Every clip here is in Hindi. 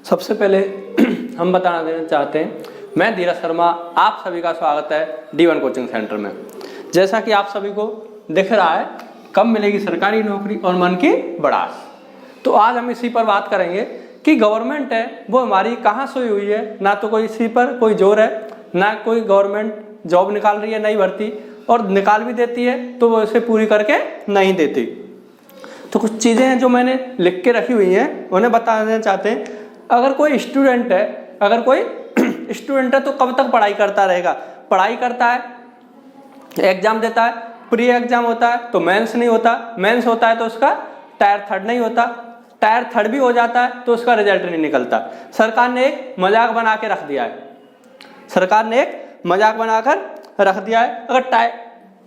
सबसे पहले हम बताना देना चाहते हैं, मैं धीरज शर्मा, आप सभी का स्वागत है D1 कोचिंग सेंटर में। जैसा कि आप सभी को दिख रहा है, कब मिलेगी सरकारी नौकरी और मन की बढ़ास। तो आज हम इसी पर बात करेंगे कि गवर्नमेंट है वो हमारी कहाँ सोई हुई है। ना तो कोई इसी पर कोई जोर है, ना कोई गवर्नमेंट जॉब निकाल रही है नई भर्ती, और निकाल भी देती है तो वो इसे पूरी करके नहीं देती। तो कुछ चीज़ें हैं जो मैंने लिख के रखी हुई हैं, उन्हें बताना चाहते हैं। अगर कोई स्टूडेंट है तो कब तक पढ़ाई करता रहेगा। पढ़ाई करता है, एग्जाम देता है, प्री एग्जाम होता है तो मेंस नहीं होता, मेंस होता है तो उसका टायर थर्ड नहीं होता, टायर थर्ड भी हो जाता है तो उसका रिजल्ट नहीं निकलता। सरकार ने एक मजाक बना के रख दिया है, अगर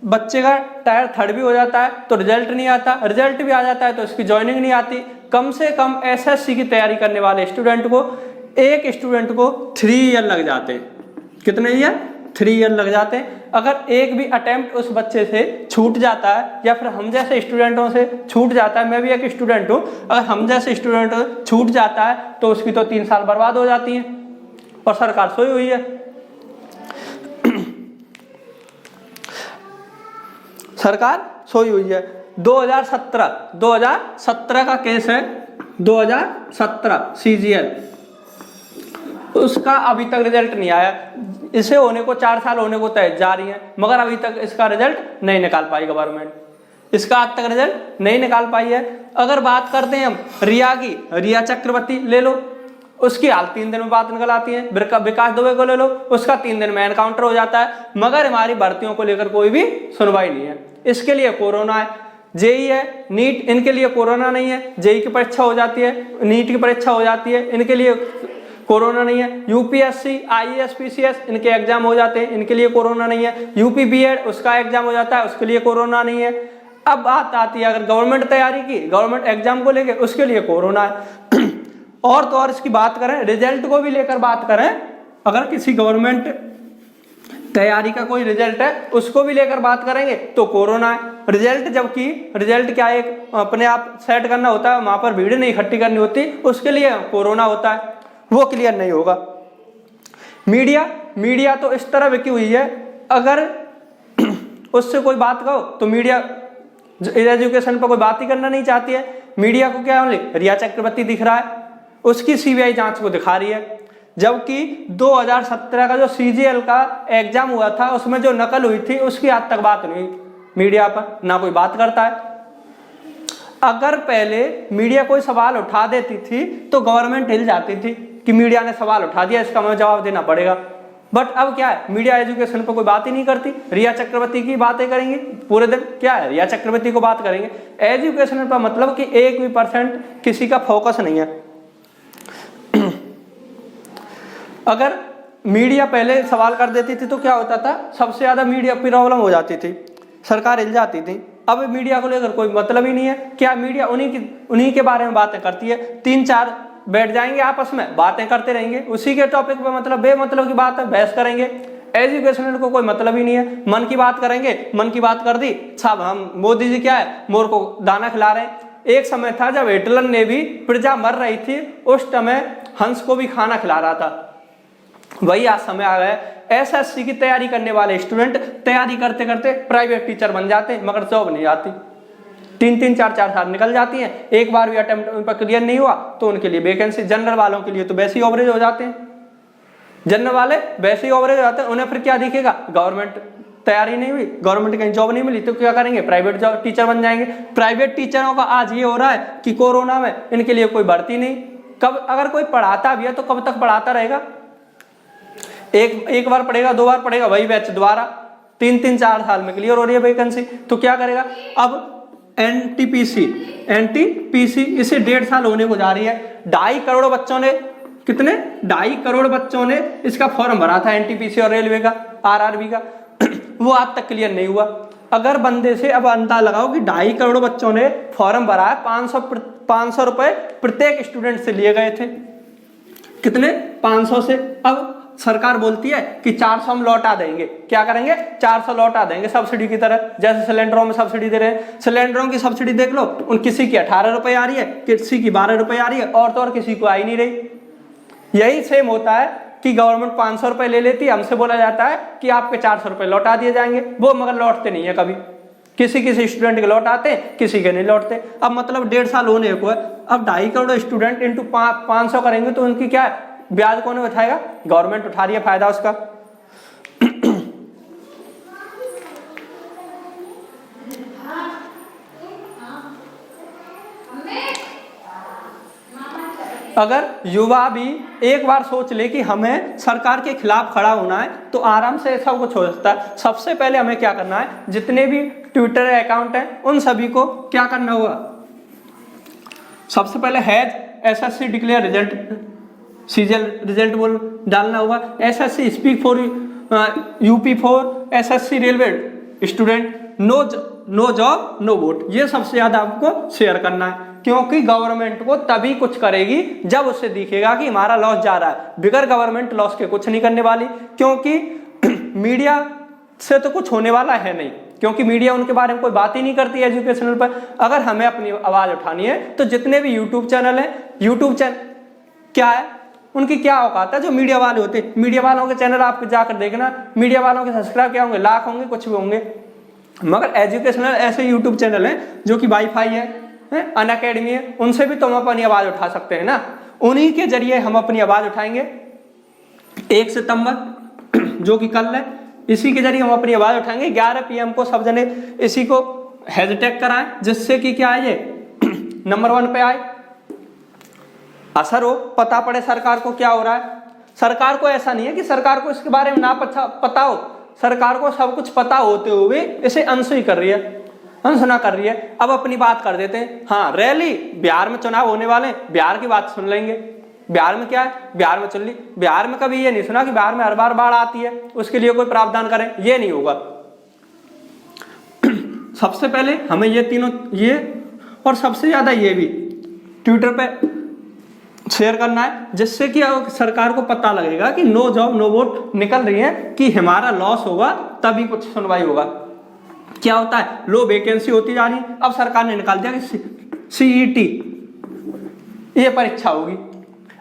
बच्चे का टायर थर्ड भी हो जाता है तो रिजल्ट नहीं आता, रिजल्ट भी आ जाता है तो उसकी ज्वाइनिंग नहीं आती। कम से कम एसएससी की तैयारी करने वाले एक स्टूडेंट को 3 ईयर लग जाते हैं। कितने ईयर? 3 ईयर लग जाते हैं। अगर एक भी अटेम्प्ट उस बच्चे से छूट जाता है या फिर हम जैसे स्टूडेंटों से छूट जाता है, मैं भी एक स्टूडेंट हूँ, अगर हम जैसे स्टूडेंट छूट जाता है तो उसकी तो 3 साल बर्बाद हो जाती हैं। और सरकार सोई हुई है। सरकार सोई हुई है। 2017 का केस है, 2017 CGL, उसका अभी तक रिजल्ट नहीं आया। इसे होने को 4 साल होने को तय जा रही है, मगर अभी तक इसका रिजल्ट नहीं निकाल पाई गवर्नमेंट, इसका आज तक रिजल्ट नहीं निकाल पाई है। अगर बात करते हैं हम रिया की, रिया चक्रवर्ती ले लो, उसकी हाल 3 दिन में बात निकल आती है। विकास दुबे को ले लो, उसका 3 दिन में एनकाउंटर हो जाता है, मगर हमारी भर्तियों को लेकर कोई भी सुनवाई नहीं है। इसके लिए कोरोना है, जेई है, नीट, इनके लिए कोरोना नहीं है। जेई की परीक्षा हो जाती है, नीट की परीक्षा हो जाती है, इनके लिए कोरोना नहीं है। यूपीएससी, आईएएस, पीसीएस, इनके एग्जाम हो जाते हैं, इनके लिए कोरोना नहीं है। यूपी बीएड, उसका एग्जाम हो जाता है, उसके लिए कोरोना नहीं है। अब बात आती है अगर गवर्नमेंट तैयारी की, गवर्नमेंट एग्जाम को लेकर, उसके लिए कोरोना है। और तो और इसकी बात करें, रिजल्ट को भी लेकर बात करें, अगर किसी गवर्नमेंट तैयारी का कोई रिजल्ट है उसको भी लेकर बात करेंगे तो कोरोना है। रिजल्ट, जबकि रिजल्ट क्या है, एक अपने आप सेट करना होता है, वहां पर भीड़ नहीं इकट्ठी करनी होती, उसके लिए कोरोना होता है, वो क्लियर नहीं होगा। मीडिया तो इस तरह बिकी हुई है, अगर उससे कोई बात कहो तो मीडिया एजुकेशन पर कोई बात ही करना नहीं चाहती है। मीडिया को क्या ओनली रिया चक्रवर्ती दिख रहा है, उसकी सीबीआई जांच को दिखा रही है। जबकि 2017 का जो CGL का एग्जाम हुआ था उसमें जो नकल हुई थी उसकी आज तक बात नहीं, मीडिया पर ना कोई बात करता है। अगर पहले मीडिया कोई सवाल उठा देती थी तो गवर्नमेंट हिल जाती थी कि मीडिया ने सवाल उठा दिया, इसका हमें जवाब देना पड़ेगा। बट अब क्या है, मीडिया एजुकेशन पर कोई बात ही नहीं करती, रिया चक्रवर्ती की बातें करेंगे पूरे दिन। क्या है, रिया चक्रवर्ती को बात करेंगे। एजुकेशन पर मतलब कि 1% किसी का फोकस नहीं है। अगर मीडिया पहले सवाल कर देती थी तो क्या होता था, सबसे ज्यादा मीडिया प्रॉब्लम हो जाती थी, सरकार हिल जाती थी। अब मीडिया को लेकर कोई मतलब ही नहीं है। क्या मीडिया उन्हीं के बारे में बातें करती है, 3-4 बैठ जाएंगे आपस में बातें करते रहेंगे, उसी के टॉपिक पे मतलब बेमतलब की बात है, बहस करेंगे। एजुकेशन को कोई मतलब ही नहीं है, मन की बात करेंगे, मन की बात कर दी साहब, हम मोदी जी क्या है, मोर को दाना खिला रहे हैं। एक समय था जब हिटलर ने भी प्रजा मर रही थी, उस समय हंस को भी खाना खिला रहा था। वही आज समय आ गया। एसएससी की तैयारी करने वाले स्टूडेंट तैयारी करते करते प्राइवेट टीचर बन जाते हैं, मगर जॉब नहीं आती। 3-3, 4-4 साल निकल जाती हैं, एक बार भी अटेम्प्ट उन पर क्लियर नहीं हुआ तो उनके लिए वैकेंसी, जनरल वालों के लिए तो वैसे ही ओवरेज हो जाते हैं, जनरल वाले वैसे ही ओवरेज हो जाते हैं। उन्हें फिर क्या दिखेगा, गवर्नमेंट तैयारी नहीं हुई, गवर्नमेंट कहीं जॉब नहीं मिली तो क्या करेंगे, प्राइवेट जॉब टीचर बन जाएंगे। प्राइवेट टीचरों का आज ये हो रहा है कि कोरोना में इनके लिए कोई भर्ती नहीं। कब, अगर कोई पढ़ाता भी है तो कब तक पढ़ाता रहेगा, एक बार पढ़ेगा, 2 बार पढ़ेगा, वही बैच दोबारा 3-3, 4 साल में क्लियर हो रही है वैकेंसी, तो क्या करेगा। अब एनटीपीसी इसे 1.5 साल होने को जा रही है। 2.5 करोड़ बच्चों ने, कितने, 2.5 करोड़ बच्चों ने इसका फॉर्म भरा था, एनटीपीसी और रेलवे का, आरआरबी का, वो आज तक क्लियर नहीं हुआ। अगर बंदे से अब अंदाजा लगाओ कि 2.5 करोड़ बच्चों ने फॉर्म भरा है, 500 रुपए प्रत्येक स्टूडेंट से लिए गए थे, कितने, 500 से। अब सरकार बोलती है कि 400 हम लौटा देंगे, क्या करेंगे, 400 लौटा देंगे सब्सिडी की तरह, जैसे सिलेंडरों में सब्सिडी दे रहे हैं। सिलेंडरों की सब्सिडी देख लो, उन किसी की 18 रुपए आ रही है, किसी की 12 रुपए आ रही है, और तो और किसी को आ ही नहीं रही। यही सेम होता है कि गवर्नमेंट 500 रुपये ले लेती है, हमसे बोला जाता है कि आपके 400 रुपये लौटा दिए जाएंगे, वो मगर लौटते नहीं है कभी। किसी किसी स्टूडेंट के लौट आते, किसी के नहीं लौटते। अब मतलब 1.5 साल होने को है, अब 2.5 करोड़ स्टूडेंट इंटू 500 करेंगे तो उनकी क्या ब्याज कौन उठाएगा? गवर्नमेंट उठा रही है फायदा उसका। अगर युवा भी एक बार सोच ले कि हमें सरकार के खिलाफ खड़ा होना है तो आराम से सब कुछ हो सकता है। सबसे पहले हमें क्या करना है, जितने भी ट्विटर अकाउंट हैं उन सभी को क्या करना होगा, सबसे पहले hash SSC declare result, CGL result बोल डालना होगा। SSC speak for UP for SSC railway student, no job no vote, ये सबसे ज्यादा आपको शेयर करना है, क्योंकि गवर्नमेंट को तभी कुछ करेगी जब उससे दिखेगा कि हमारा लॉस जा रहा है। बिगर गवर्नमेंट लॉस के कुछ नहीं करने वाली, क्योंकि मीडिया से तो कुछ होने वाला है नहीं, क्योंकि मीडिया उनके बारे में कोई बात ही नहीं करती है एजुकेशनल पर। अगर हमें अपनी आवाज उठानी है तो जितने भी यूट्यूब चैनल है, यूट्यूब चैनल क्या है, उनकी क्या औकात है जो मीडिया वाले होते हैं। मीडिया वालों के चैनल आप जाकर देखना, मीडिया वालों के सब्सक्राइब क्या होंगे, लाख होंगे, कुछ भी होंगे। मगर एजुकेशनल ऐसे यूट्यूब चैनल हैं जो कि वाईफाई है, अनअकैडमी है, उनसे भी तो हम अपनी आवाज उठा सकते हैं ना। उन्हीं के जरिए हम अपनी आवाज उठाएंगे। 1 सितंबर जो कि कल है, इसी के जरिए हम अपनी आवाज उठाएंगे। 11 PM को सब जने इसी को हैशटैग कराएं, जिससे कि क्या है, ये नंबर 1 पे आए, असर हो, पता पड़े सरकार को क्या हो रहा है। सरकार को ऐसा नहीं है कि सरकार को इसके बारे में ना पता हो, सरकार को सब कुछ पता होते हुए इसे अनसुई कर रही है, अनसुना कर रही है। अब अपनी बात कर देते हैं। हाँ, रैली, बिहार में चुनाव होने वाले, बिहार की बात सुन लेंगे। बिहार में क्या है, बिहार में चल रही, बिहार में कभी ये नहीं सुना कि बिहार में हर बार बाढ़ आती है, उसके लिए कोई प्रावधान करें, ये नहीं होगा। सबसे पहले हमें ये तीनों, ये और सबसे ज्यादा ये भी ट्विटर पे शेयर करना है, जिससे कि सरकार को पता लगेगा कि नो जॉब नो वोट निकल रही है, कि हमारा लॉस होगा तभी कुछ सुनवाई होगा। क्या होता है, लो वैकेंसी होती जा रही। अब सरकार ने निकाल दिया कि CET ये परीक्षा होगी।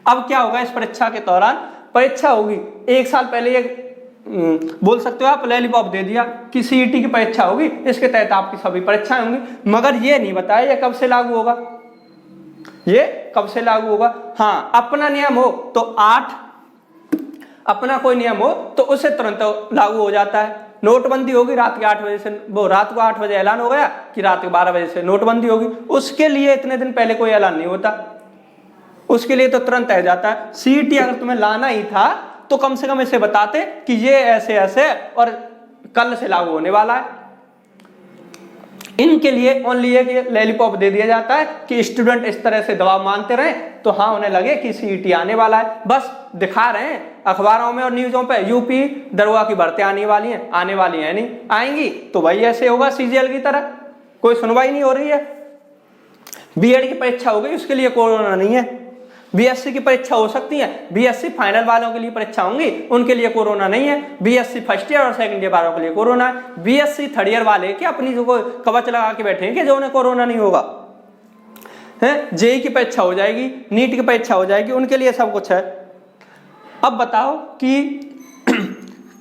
अब क्या होगा, इस परीक्षा के दौरान परीक्षा होगी। 1 साल पहले ये बोल सकते हो आप, लॉलीपॉप दे दिया कि CET की परीक्षा होगी, इसके तहत आपकी सभी परीक्षाएं होंगी। मगर ये नहीं बताया ये कब से लागू होगा, ये कब से लागू होगा। हाँ, अपना नियम हो तो 8, अपना कोई नियम हो तो उसे तुरंत लागू हो जाता है। नोटबंदी होगी रात के 8 बजे से, वो रात को 8 बजे ऐलान हो गया कि रात के 12 बजे से नोटबंदी होगी, उसके लिए इतने दिन पहले कोई ऐलान नहीं होता, उसके लिए तो तुरंत आ जाता है। CET अगर तुम्हें लाना ही था तो कम से कम इसे बताते कि ये ऐसे ऐसे और कल से लागू होने वाला है। इनके लिए ओनली एक लॉलीपॉप दे दिया जाता है कि स्टूडेंट इस तरह से दबाव मानते रहे तो हाँ उन्हें लगे कि CET आने वाला है। बस दिखा रहे हैं अखबारों में और न्यूज़ों पे, यूपी दरोगा की भर्ती आने वाली हैं, आने वाली हैं नहीं, आएंगी तो भाई ऐसे होगा CGL की तरह, कोई सुनवाई नहीं हो रही है। B.Ed की परीक्षा हो गई, उसके लिए कोरोना नहीं है। BSc की परीक्षा हो सकती है, BSc फाइनल वालों के लिए परीक्षा होंगी, उनके लिए कोरोना नहीं है। BSc फर्स्ट ईयर और सेकंड ईयर वालों के लिए कोरोना है। BSc थर्ड ईयर वाले के अपनी जो कवच लगा के बैठे हैं कि जो उन्हें कोरोना नहीं होगा। JEE की परीक्षा हो जाएगी, नीट की परीक्षा हो जाएगी, उनके लिए सब कुछ है। अब बताओ कि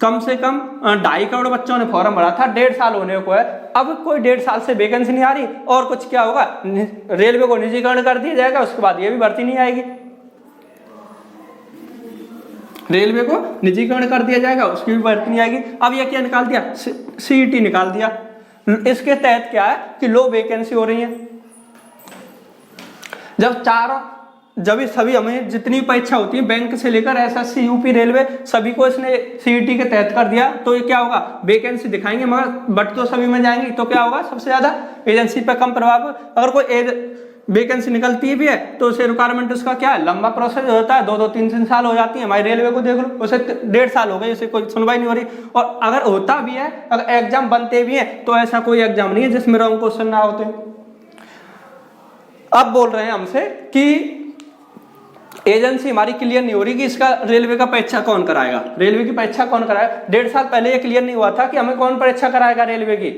कम से कम 2.5 करोड़ बच्चों ने फॉर्म भरा था, 1.5 साल होने को है, अब कोई 1.5 साल से वैकेंसी नहीं आ रही। और कुछ क्या होगा, रेलवे को निजीकरण कर दिया जाएगा, उसके बाद ये भी भर्ती नहीं आएगी। रेलवे को निजीकरण कर दिया जाएगा, उसकी भी भर्ती नहीं आएगी। अब ये क्या निकाल दिया, CET निकाल दिया। इसके तहत क्या है कि लो वैकेंसी हो रही है। जब सभी हमें जितनी परीक्षा होती है बैंक से लेकर SSC UP रेलवे सभी को इसने CET के तहत कर दिया, तो ये क्या होगा, वैकेंसी दिखाएंगे मगर बट तो सभी में जाएंगी, तो क्या होगा, सबसे ज्यादा एजेंसी पर कम प्रभाव। अगर कोई वैकेंसी निकलती भी है तो उसे रिक्वायरमेंट उसका क्या है, लंबा प्रोसेस होता है, 2-2, 3-3 साल हो जाती है। हमारी रेलवे को देख लो, उसे 1.5 साल हो गए, उसे कोई सुनवाई नहीं हो रही। और अगर होता भी है, अगर एग्जाम बनते भी है तो ऐसा कोई एग्जाम नहीं है जिसमें रॉन्ग क्वेश्चन ना होते। अब बोल रहे हैं हमसे कि एजेंसी हमारी क्लियर नहीं हो रही कि इसका रेलवे का परीक्षा कौन कराएगा, रेलवे की परीक्षा कौन कराएगा। 1.5 साल पहले ये क्लियर नहीं हुआ था कि हमें कौन परीक्षा कराएगा रेलवे की।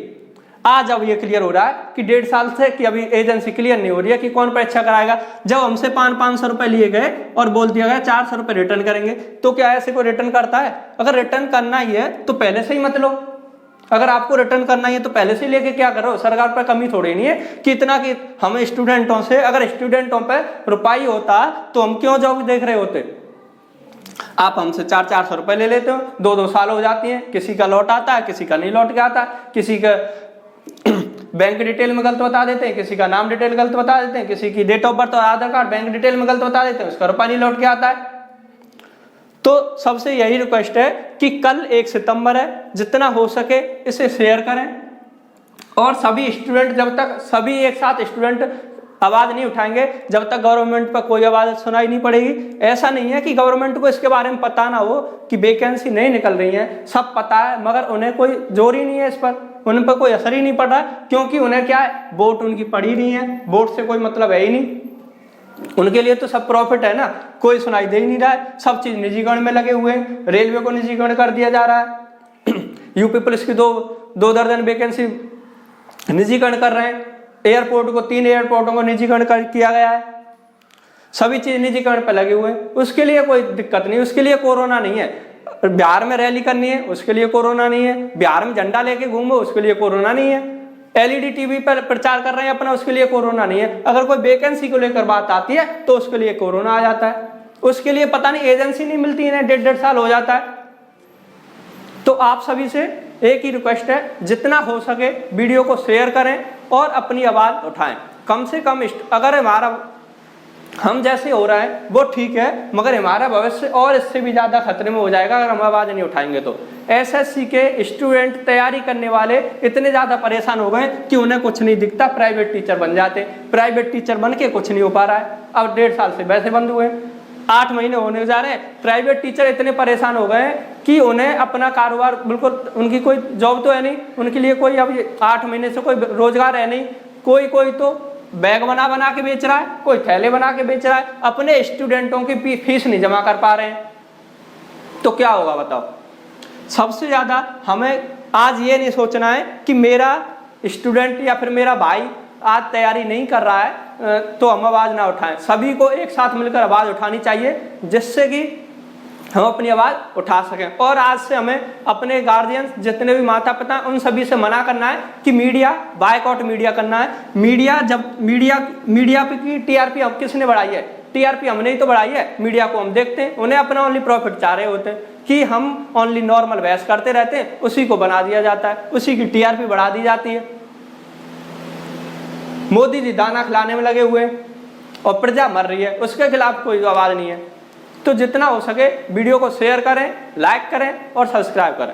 आज अब ये क्लियर हो रहा है कि 1.5 साल से कि अभी एजेंसी क्लियर नहीं हो रही है कि कौन परीक्षा कराएगा। जब हमसे 500 रुपए लिए गए और बोल दिया गया 400 रुपए रिटर्न करेंगे, तो क्या ऐसे कोई रिटर्न करता है? अगर रिटर्न करना ही है तो पहले से ही मत लो। अगर आपको रिटर्न करना ही है तो पहले से लेके क्या करो? सरकार पर कमी थोड़ी नहीं है कि इतना कि हम स्टूडेंटों से, अगर स्टूडेंटों पर रुपये होता तो हम क्यों जॉब देख रहे होते? आप हमसे 400 रुपए ले लेते हो, 2 साल हो जाती हैं, किसी का लौट आता है, किसी का नहीं लौट के आता, किसी का बैंक डिटेल में गलत बता देते हैं, किसी का नाम डिटेल गलत बता देते हैं, किसी की डेट ऑफ बर्थ और आधार कार्ड बैंक डिटेल में गलत बता देते हैं, उसका रुपया नहीं लौट के आता है। तो सबसे यही रिक्वेस्ट है कि कल 1 सितंबर है, जितना हो सके इसे शेयर करें और सभी स्टूडेंट, जब तक सभी एक साथ स्टूडेंट आवाज नहीं उठाएंगे, जब तक गवर्नमेंट पर कोई आवाज सुनाई नहीं पड़ेगी। ऐसा नहीं है कि गवर्नमेंट को इसके बारे में पता ना हो कि वैकेंसी नहीं निकल रही है, सब पता है, मगर उन्हें कोई जोर ही नहीं है इस पर, उन पर कोई असर ही नहीं पड़ रहा, क्योंकि उन्हें क्या है, वोट उनकी पड़ी नहीं है, वोट से कोई मतलब है ही नहीं, उनके लिए तो सब प्रॉफिट है ना, कोई सुनाई दे ही नहीं रहा है, सब चीज निजीकरण में लगे हुए हैं, रेलवे को निजीकरण कर दिया जा रहा है, यूपी पुलिस की दो दर्जन वैकेंसी निजीकरण कर रहे हैं, एयरपोर्ट को 3 एयरपोर्टों को निजीकरण किया गया है, सभी चीज निजीकरण पे लगे हुए हैं, उसके लिए कोई दिक्कत नहीं, उसके लिए कोरोना नहीं है। बिहार में रैली करनी है उसके लिए कोरोना नहीं है, बिहार में झंडा लेके घूमो उसके लिए कोरोना नहीं है, एलईडी टीवी पर प्रचार कर रहे हैं अपना, उसके लिए कोरोना नहीं है। अगर कोई वैकेंसी को लेकर बात आती है तो उसके लिए कोरोना आ जाता है, उसके लिए पता नहीं एजेंसी नहीं मिलती है, 1.5 साल हो जाता है। तो आप सभी से एक ही रिक्वेस्ट है, जितना हो सके वीडियो को शेयर करें और अपनी आवाज उठाएं। कम से कम अगर हमारा हम जैसे हो रहा है वो ठीक है, मगर हमारा भविष्य और इससे भी ज्यादा खतरे में हो जाएगा अगर हम आवाज नहीं उठाएंगे तो। एसएससी के स्टूडेंट तैयारी करने वाले इतने ज्यादा परेशान हो गए कि उन्हें कुछ नहीं दिखता, प्राइवेट टीचर बन जाते, प्राइवेट टीचर बन के कुछ नहीं हो पा रहा है। अब 1.5 साल से वैसे बंद हुए, 8 महीने होने जा रहे हैं, प्राइवेट टीचर इतने परेशान हो गए कि उन्हें अपना कारोबार बिल्कुल, उनकी कोई जॉब तो है नहीं, उनके लिए कोई अब 8 महीने से कोई रोजगार है नहीं, कोई तो बैग बना के बेच रहा है, कोई थैले बना के बेच रहा है, अपने स्टूडेंटों की फीस नहीं जमा कर पा रहे हैं, तो क्या होगा बताओ। सबसे ज्यादा हमें आज ये नहीं सोचना है कि मेरा स्टूडेंट या फिर मेरा भाई आज तैयारी नहीं कर रहा है तो हम आवाज ना उठाएं, सभी को एक साथ मिलकर आवाज उठानी चाहिए जिससे कि हम अपनी आवाज उठा सकें। और आज से हमें अपने गार्जियंस, जितने भी माता पिता, उन सभी से मना करना है कि मीडिया, बायकॉट मीडिया करना है। मीडिया जब मीडिया पे की टीआरपी अब किसने बढ़ाई है? टीआरपी हमने ही तो बढ़ाई है। मीडिया को हम देखते हैं, उन्हें अपना ओनली प्रॉफिट चाह रहे होते हैं कि हम ओनली नॉर्मल बहस करते रहते हैं, उसी को बना दिया जाता है, उसी की टीआरपी बढ़ा दी जाती है। मोदी जी दाना खिलाने में लगे हुए हैं और प्रजा मर रही है, उसके खिलाफ कोई आवाज नहीं है। तो जितना हो सके वीडियो को शेयर करें, लाइक करें और सब्सक्राइब करें।